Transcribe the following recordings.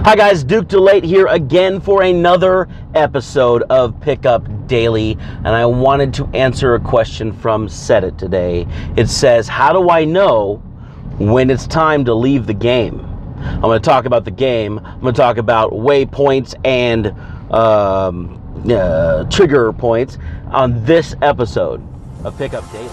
Hi guys, Duke DeLate here again for another episode of Pickup Daily, and I wanted to answer a question from Set It today. It says, how do I know when it's time to leave the game? I'm going to talk about the game. I'm going to talk about waypoints and trigger points on this episode of Pickup Daily.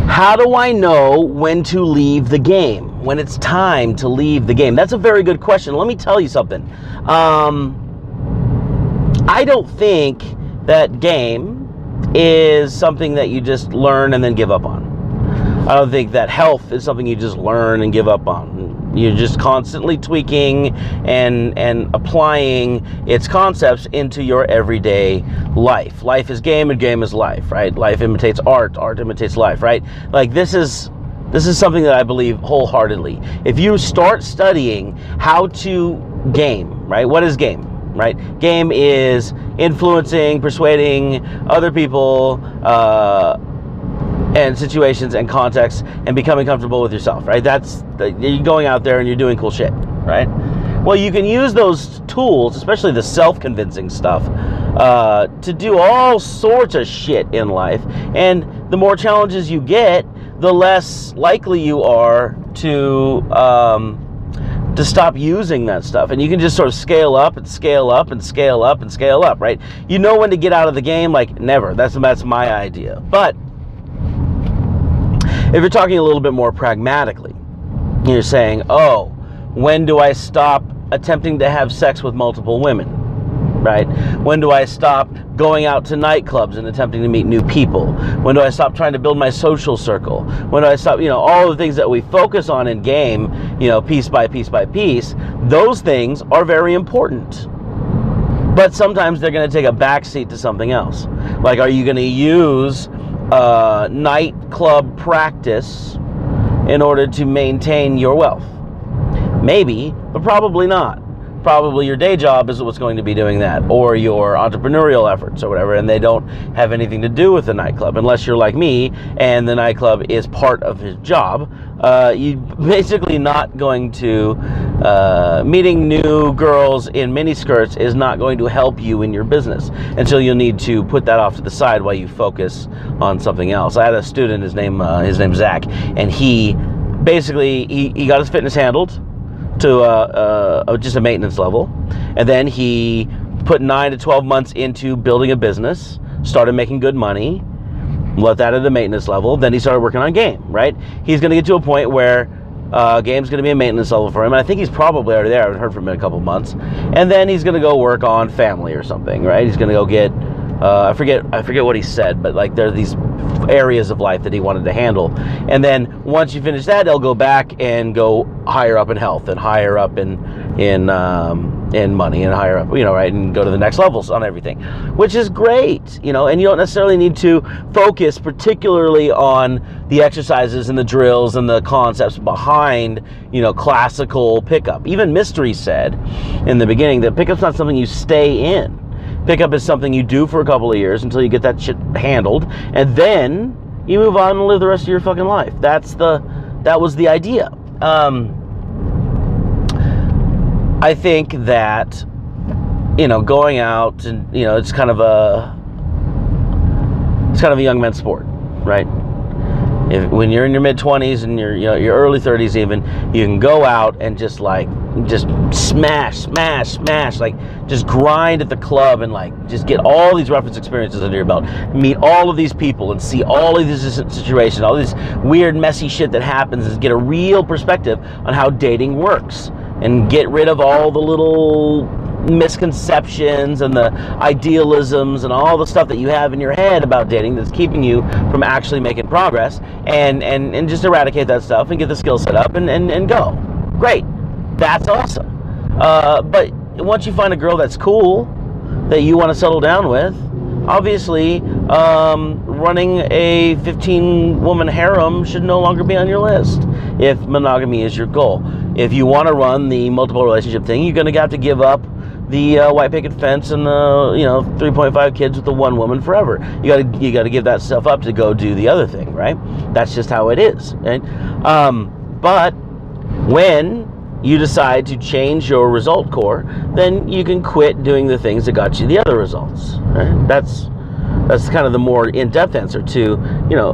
How do I know when to leave the game? When it's time to leave the game? That's a very good question. Let me tell you something. I don't think that game is something that you just learn and then give up on. I don't think that health is something you just learn and give up on. You're just constantly tweaking and applying its concepts into your everyday life. Life is game and game is life, right? Life imitates art, art imitates life, right? Like this is something that I believe wholeheartedly. If you start studying how to game, right? What is game, right? Game is influencing, persuading other people, and situations and contexts and becoming comfortable with yourself, right? You're going out there and you're doing cool shit, right? Well, you can use those tools, especially the self-convincing stuff, to do all sorts of shit in life. And the more challenges you get, the less likely you are to stop using that stuff. And you can just sort of scale up and scale up and scale up and scale up, right? You know when to get out of the game, like never. That's my idea. But if you're talking a little bit more pragmatically, you're saying, oh, when do I stop attempting to have sex with multiple women, right? When do I stop going out to nightclubs and attempting to meet new people? When do I stop trying to build my social circle? When do I stop, all the things that we focus on in game, piece by piece by piece, those things are very important. But sometimes they're going to take a backseat to something else. Like, are you going to use nightclub practice in order to maintain your wealth? Maybe, but probably not. Probably your day job is what's going to be doing that, or your entrepreneurial efforts or whatever, and they don't have anything to do with the nightclub, unless you're like me and the nightclub is part of his job. You basically not going to meeting new girls in miniskirts is not going to help you in your business, and so you'll need to put that off to the side while you focus on something else. I had a student, his name's Zach, and he basically he got his fitness handled to just a maintenance level, and then he put 9 to 12 months into building a business, started making good money, let that at a maintenance level, then he started working on game, right? He's going to get to a point where game's going to be a maintenance level for him, and I think he's probably already there. I haven't heard from him in a couple months. And then he's going to go work on family or something, right? He's going to go get I forget what he said, but like there are these areas of life that he wanted to handle. And then once you finish that, they'll go back and go higher up in health and higher up in money and higher up, right, and go to the next levels on everything, which is great, and you don't necessarily need to focus particularly on the exercises and the drills and the concepts behind, classical pickup. Even Mystery said in the beginning that pickup's not something you stay in. Pickup is something you do for a couple of years until you get that shit handled, and then you move on and live the rest of your fucking life. That was the idea. I think that, going out and, it's kind of a young man's sport, right? When you're in your mid-20s and your early 30s even, you can go out and just smash, like just grind at the club and just get all these reference experiences under your belt, meet all of these people and see all of these situations, all this weird, messy shit that happens, and get a real perspective on how dating works and get rid of all the little misconceptions and the idealisms and all the stuff that you have in your head about dating that's keeping you from actually making progress, and just eradicate that stuff and get the skill set up and go. Great. That's awesome. But once you find a girl that's cool, that you want to settle down with, obviously running a 15-woman harem should no longer be on your list if monogamy is your goal. If you want to run the multiple relationship thing, you're going to have to give up the white picket fence and the 3.5 kids with the one woman forever. You got to give that stuff up to go do the other thing, right? That's just how it is, right? But when you decide to change your result core, then you can quit doing the things that got you the other results, right? That's kind of the more in-depth answer to,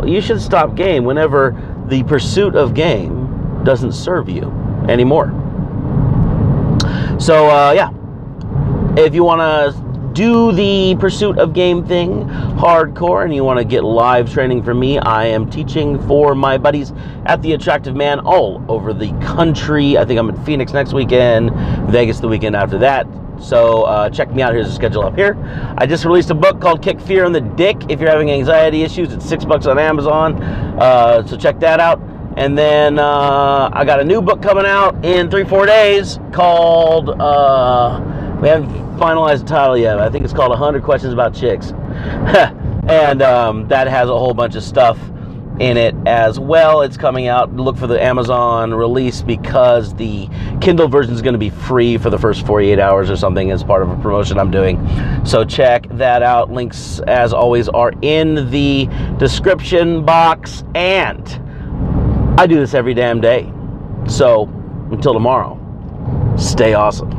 you should stop game whenever the pursuit of game doesn't serve you anymore. So, yeah, if you want to do the pursuit of game thing hardcore and you want to get live training from me, I am teaching for my buddies at The Attractive Man all over the country. I think I'm in Phoenix next weekend, Vegas the weekend after that. So check me out. Here's the schedule up here. I just released a book called Kick Fear in the Dick. If you're having anxiety issues, it's $6 on Amazon. So check that out. And then I got a new book coming out in 3-4 days called, we haven't finalized the title yet. I think it's called 100 Questions About Chicks. And that has a whole bunch of stuff in it as well. It's coming out. Look for the Amazon release because the Kindle version is going to be free for the first 48 hours or something as part of a promotion I'm doing. So check that out. Links, as always, are in the description box. And I do this every damn day. So until tomorrow, stay awesome.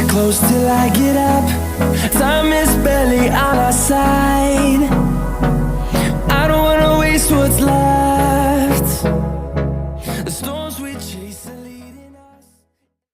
Close till I get up. Time is barely on our side. I don't wanna waste what's left.